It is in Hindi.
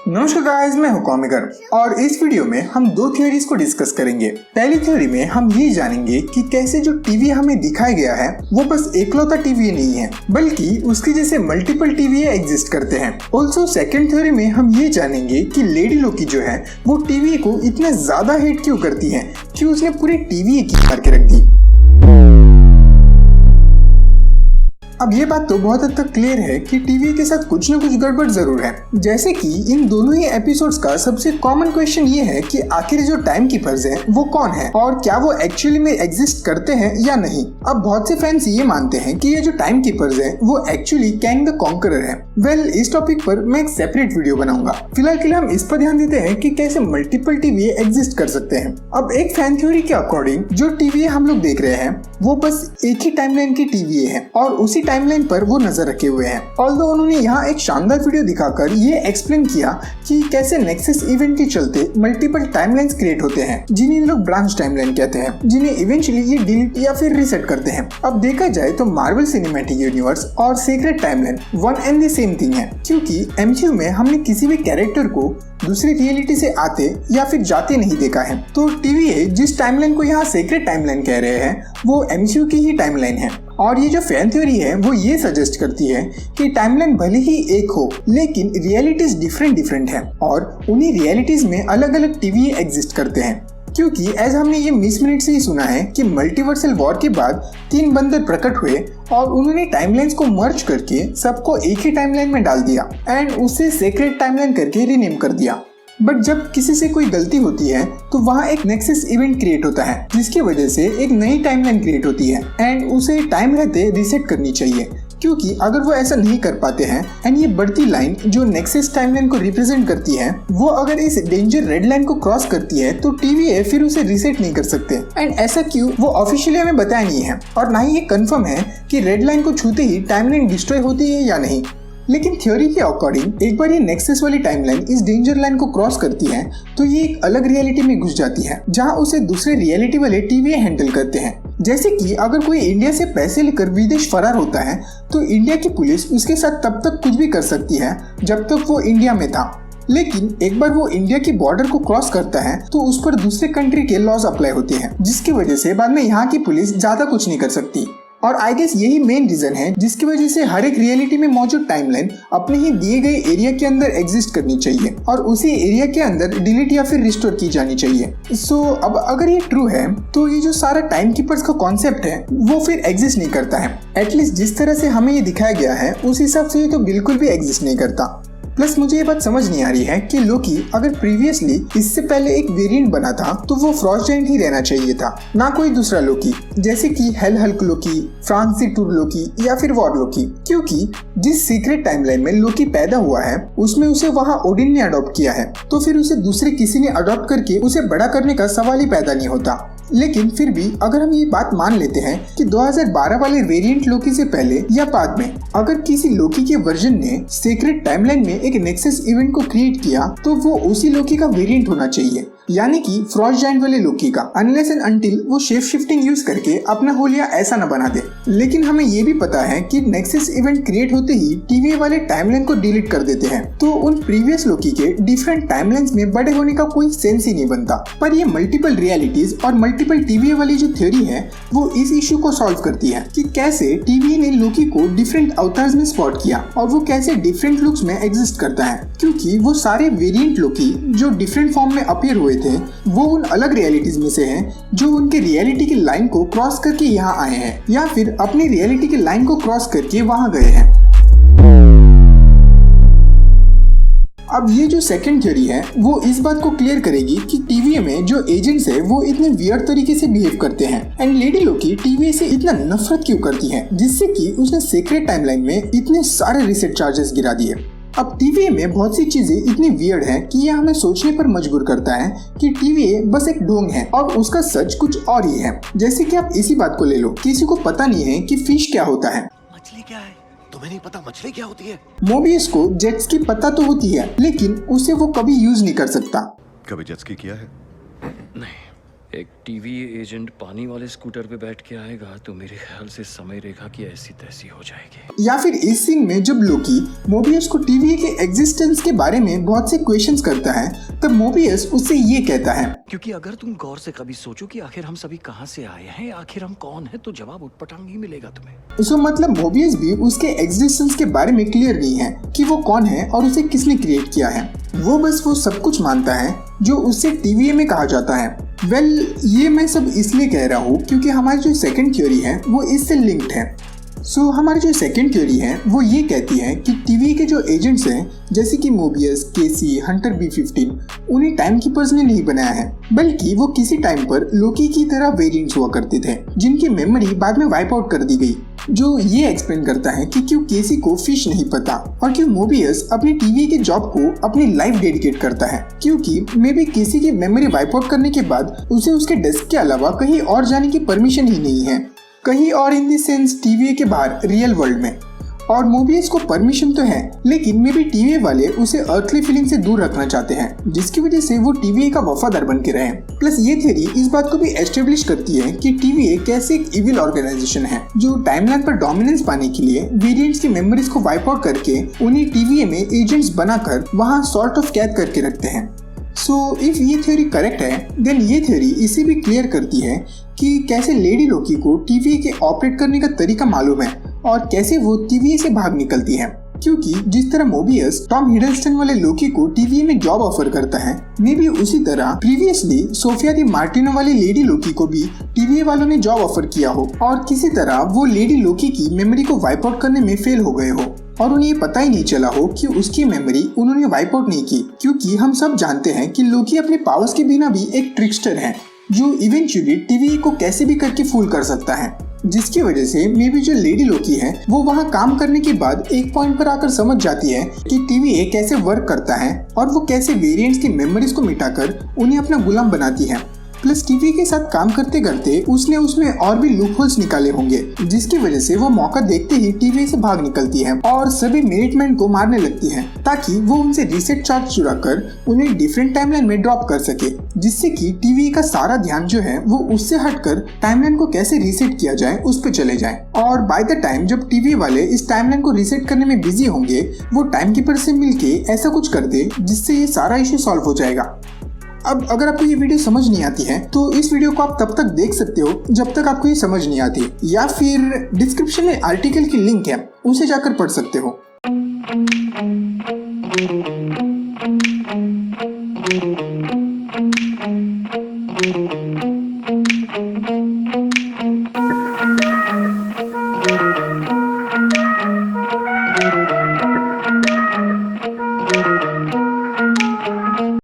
नमस्कार गाइस, मैं हूं कॉमिकर और इस वीडियो में हम दो थ्योरीज को डिस्कस करेंगे। पहली थ्योरी में हम ये जानेंगे कि कैसे जो टीवी हमें दिखाया गया है वो बस एकलौता टीवी नहीं है, बल्कि उसके जैसे मल्टीपल टीवी एग्जिस्ट करते हैं। ऑल्सो सेकंड थ्योरी में हम ये जानेंगे कि लेडी लोकी जो है वो टीवी को इतना ज्यादा हेट क्यों करती है कि उसने पूरी टीवी एक मार के रख दी। अब ये बात तो बहुत हद तक क्लियर है कि टीवी के साथ कुछ न कुछ गड़बड़ जरूर है। जैसे कि इन दोनों ही एपिसोड्स का सबसे कॉमन क्वेश्चन ये है कि आखिर जो टाइम कीपर्स हैं वो कौन है और क्या वो एक्चुअली में एग्जिस्ट करते हैं या नहीं। अब बहुत से फैंस ये मानते हैं कि ये जो टाइम कीपर्स हैं वो एक्चुअली कैंग द कॉन्करर है। वेल, इस टॉपिक पर मैं एक सेपरेट वीडियो बनाऊंगा। फिलहाल के लिए हम इस पर ध्यान देते हैं कि कैसे मल्टीपल टीवी एग्जिस्ट कर सकते हैं। अब एक फैन थ्योरी के अकॉर्डिंग जो टीवी हम लोग देख रहे हैं वो बस एक ही टाइमलाइन की टीवी है और उसी टाइमलाइन पर वो नजर रखे हुए हैं। ऑल्दो उन्होंने यहाँ एक शानदार वीडियो दिखाकर ये एक्सप्लेन किया कि कैसे नेक्सस इवेंट के चलते मल्टीपल टाइमलाइंस क्रिएट होते हैं, जिन्हें लोग ब्रांच टाइमलाइन कहते हैं, जिन्हें इवेंचुअली ये डिलीट या फिर रीसेट करते हैं। अब देखा जाए तो मार्वल सिनेमैटिक यूनिवर्स और secret timeline one and the same thing है, क्योंकि एमसीयू में हमने किसी भी कैरेक्टर को दूसरी रियलिटी से आते या फिर जाते नहीं देखा है। तो टीवी जिस टाइमलाइन को यहाँ सीक्रेट टाइमलाइन कह रहे हैं वो एमसीयू की ही टाइमलाइन है। और ये जो फैन थ्योरी है वो ये सजेस्ट करती है कि टाइमलाइन भले ही एक हो लेकिन रियलिटीज डिफरेंट है और उन्हीं रियलिटीज में अलग अलग टीवी एग्जिस्ट करते हैं। क्योंकि एज हमने ये मिस मिनट से ही सुना है कि मल्टीवर्सल वॉर के बाद 3 बंदर प्रकट हुए और उन्होंने टाइमलाइंस को मर्ज करके सबको एक ही टाइमलाइन में डाल दिया एंड उसे सीक्रेट टाइमलाइन करके रीनेम कर दिया। बट जब किसी से कोई गलती होती है तो वहाँ एक नेक्सस इवेंट क्रिएट होता है, जिसकी वजह से एक नई टाइमलाइन क्रिएट होती है एंड उसे टाइम रहते रीसेट करनी चाहिए। क्योंकि अगर वो ऐसा नहीं कर पाते हैं एंड ये बढ़ती लाइन जो नेक्सस टाइमलाइन को रिप्रेजेंट करती है वो अगर इस डेंजर रेड लाइन को क्रॉस करती है तो टीवी फिर उसे रीसेट नहीं कर सकते। एंड ऐसा क्यों वो ऑफिशियली हमें बताया नहीं है और ना ही ये कंफर्म है कि रेड लाइन को छूते ही टाइमलाइन डिस्ट्रॉय होती है या नहीं। लेकिन थ्योरी के अकॉर्डिंग एक बार ये नेक्सस वाली टाइमलाइन इस डेंजर लाइन को क्रॉस करती है तो ये एक अलग रियलिटी में घुस जाती है, जहां उसे दूसरे रियलिटी वाले टीवी हैंडल करते हैं। जैसे कि अगर कोई इंडिया से पैसे लेकर विदेश फरार होता है तो इंडिया की पुलिस उसके साथ तब तक कुछ भी कर सकती है जब तक वो इंडिया में था, लेकिन एक बार वो इंडिया की बॉर्डर को क्रॉस करता है तो उस पर दूसरे कंट्री के लॉज अप्लाई होते हैं, जिसकी वजह से बाद में यहाँ की पुलिस ज्यादा कुछ नहीं कर सकती। और आई गेस यही मेन रीजन है जिसकी वजह से हर एक रियलिटी में मौजूद टाइमलाइन अपने ही दिए गए एरिया के अंदर एग्जिस्ट करनी चाहिए और उसी एरिया के अंदर डिलीट या फिर रिस्टोर की जानी चाहिए। सो अब अगर ये ट्रू है तो ये जो सारा टाइम कीपर्स का कॉन्सेप्ट है वो फिर एग्जिस्ट नहीं करता है। एटलीस्ट जिस तरह से हमें ये दिखाया गया है उस हिसाब से ये तो बिल्कुल भी एग्जिस्ट नहीं करता। प्लस मुझे ये बात समझ नहीं आ रही है कि लोकी अगर प्रीवियसली इससे पहले एक वेरिएंट बना था तो वो फ्रॉस्ट जायंट ही रहना चाहिए था, ना कोई दूसरा लोकी, जैसे कि हेल हल्क लोकी, फ्रांस द टूर लोकी या फिर वॉर लोकी। क्योंकि जिस सीक्रेट टाइमलाइन में लोकी पैदा हुआ है उसमें उसे वहाँ ओडिन ने अडॉप्ट किया है, तो फिर उसे दूसरे किसी ने अडॉप्ट करके उसे बड़ा करने का सवाल ही पैदा नहीं होता। लेकिन फिर भी अगर हम ये बात मान लेते हैं कि 2012 वाले वेरिएंट लोकी से पहले या बाद में अगर किसी लोकी के वर्जन ने सीक्रेट टाइमलाइन में एक नेक्सस इवेंट को क्रिएट किया तो वो उसी लोकी का वेरिएंट होना चाहिए, यानी कि फ्रॉस्ट जायंट वाले लोकी का, अनलेस एंड अनटिल वो शेप शिफ्टिंग यूज करके अपना होलिया ऐसा न बना दे। लेकिन हमें ये भी पता है कि नेक्सस इवेंट क्रिएट होते ही टीवी वाले टाइमलाइन को डिलीट कर देते हैं, तो उन प्रीवियस लोकी के डिफरेंट टाइमलाइंस में बड़े होने का कोई सेंस ही नहीं बनता। पर ये मल्टीपल रियलिटीज और मल्टीपल टीवी वाली जो थ्योरी है वो इस इश्यू को सॉल्व करती है कि कैसे टीवी ने लोकी को डिफरेंट अवतार्स में स्पॉट किया और वो कैसे डिफरेंट लुक्स में एग्जिस्ट करता है, क्योंकि वो सारे वेरिएंट लोकी जो डिफरेंट फॉर्म में अपीयर हुए थे वो उन अलग रियलिटीज में से हैं जो उनके रियलिटी की लाइन को क्रॉस करके यहाँ आए हैं या फिर अपनी रियलिटी की लाइन को क्रॉस करके वहां गए हैं। अब ये जो सेकंड थ्योरी है वो इस बात को क्लियर करेगी कि टीवी में जो एजेंट्स है वो इतने वियर्ड तरीके से बिहेव करते हैं एंड लेडी लोकी टीवी से इतना नफरत क्यों करती है जिससे कि उसने सीक्रेट टाइमलाइन में इतने सारे रीसेट चार्जेस गिरा दिए। अब टीवी में बहुत सी चीजें इतनी वियर्ड है कि ये हमें सोचने पर मजबूर करता है कि टीवी बस एक ढोंग है और उसका सच कुछ और ही है। जैसे कि आप इसी बात को ले लो, किसी को पता नहीं है कि फिश क्या होता है, मछली क्या है, तुम्हें नहीं पता मछली क्या होती है। मोबियस को जेट स्की पता तो होती है लेकिन उसे वो कभी यूज नहीं कर सकता। कभी जेट स्की किया है? नहीं, एक टीवी एजेंट पानी वाले स्कूटर पे बैठ के आएगा तो मेरे ख्याल से समय रेखा की ऐसी तैसी हो जाएगी। या फिर इस सीन में जब लोकी मोबियस को TVA के एग्जिस्टेंस के बारे में बहुत से क्वेश्चंस करता है, तब मोबियस उससे ये कहता है, क्योंकि अगर तुम गौर से कभी सोचो कि आखिर हम सभी कहाँ से आए हैं, आखिर हम कौन हैं, तो जवाब उटपटांग ही मिलेगा तुम्हें। सो मतलब मोबियस भी उसके एग्जिस्टेंस के बारे में क्लियर नहीं है कि वो कौन है और उसे किसने क्रिएट किया है। वो बस वो सब कुछ मानता है जो उससे TVA में कहा जाता है। ये मैं सब इसलिए कह रहा हूँ क्योंकि हमारी जो सेकंड थ्योरी है वो इससे लिंक्ड है। हमारी जो सेकंड थ्योरी है वो ये कहती है कि TVA के जो एजेंट्स हैं, जैसे कि मोबियस, केसी, हंटर B15, उन्हें टाइम कीपर्स ने नहीं बनाया है, बल्कि वो किसी टाइम पर लोकी की तरह वेरिएंट्स हुआ करते थे जिनकी मेमोरी बाद में वाइप आउट कर दी गई, जो ये एक्सप्लेन करता है कि क्यों केसी को फिश नहीं पता और क्यों मोबियस अपनी TVA के जॉब को अपनी लाइफ डेडिकेट करता है, क्योंकि मे बी केसी की मेमोरी वाइप आउट करने के बाद उसे उसके डेस्क के अलावा कहीं और जाने की परमिशन ही नहीं है, कहीं और इन द सेंस TVA के बाहर रियल वर्ल्ड में। और मोबियस को परमिशन तो है, लेकिन मे बी TVA वाले उसे अर्थली फीलिंग से दूर रखना चाहते हैं, जिसकी वजह से वो TVA का वफादार बन के रहे। प्लस ये थ्योरी इस बात को भी एस्टेब्लिश करती है कि TVA कैसे एक इविल ऑर्गेनाइजेशन है जो टाइमलाइन पर डोमिनेंस पाने के लिए वेरिएंट्स की मेमोरीज को वाइप आउट करके उन्हें TVA में एजेंट्स बनाकर वहाँ सॉर्ट ऑफ कैद करके रखते हैं। इफ ये थ्योरी करेक्ट है, देन ये थ्योरी इसे भी क्लियर करती है कि कैसे लेडी लोकी को TVA के ऑपरेट करने का तरीका मालूम है और कैसे वो TVA से भाग निकलती है, क्योंकि जिस तरह मोबियस टॉम हिडलस्टन वाले लोकी को TVA में जॉब ऑफर करता है, मे भी उसी तरह प्रीवियसली सोफिया दी मार्टिनो वाली लेडी लोकी को भी TVA वालों ने जॉब ऑफर किया हो और किसी तरह वो लेडी लोकी की मेमोरी को वाइप आउट करने में फेल हो गए हो और उन्हें ये पता ही नहीं चला हो कि उसकी मेमोरी उन्होंने वाइप आउट नहीं की, क्योंकि हम सब जानते हैं कि लोकी अपने पावर्स के बिना भी एक ट्रिकस्टर है जो इवेंचुअली TVA को कैसे भी करके फूल कर सकता है, जिसकी वजह से मे बी जो लेडी लोकी है वो वहाँ काम करने के बाद एक पॉइंट पर आकर समझ जाती है कि TVA कैसे वर्क करता है और वो कैसे वेरिएंट्स की मेमोरीज को मिटाकर उन्हें अपना गुलाम बनाती है। प्लस TVA के साथ काम करते करते उसने उसमें और भी लूपहोल्स निकाले होंगे, जिसकी वजह से वो मौका देखते ही TVA से भाग निकलती है और सभी मिनिटमैन को मारने लगती है ताकि वो उनसे रीसेट चार्ज चुरा कर उन्हें डिफरेंट टाइमलाइन में ड्रॉप कर सके, जिससे कि TVA का सारा ध्यान जो है वो उससे हटकर टाइमलाइन को कैसे रीसेट किया जाए उस पर चले जाए। और बाय द टाइम जब TVA वाले इस टाइमलाइन को रीसेट करने में बिजी होंगे, वो टाइमकीपर से मिलके ऐसा कुछ कर दे जिससे ये सारा इश्यू सॉल्व हो जाएगा। अब अगर आपको ये वीडियो समझ नहीं आती है तो इस वीडियो को आप तब तक देख सकते हो जब तक आपको ये समझ नहीं आती, या फिर डिस्क्रिप्शन में आर्टिकल की लिंक है उसे जाकर पढ़ सकते हो।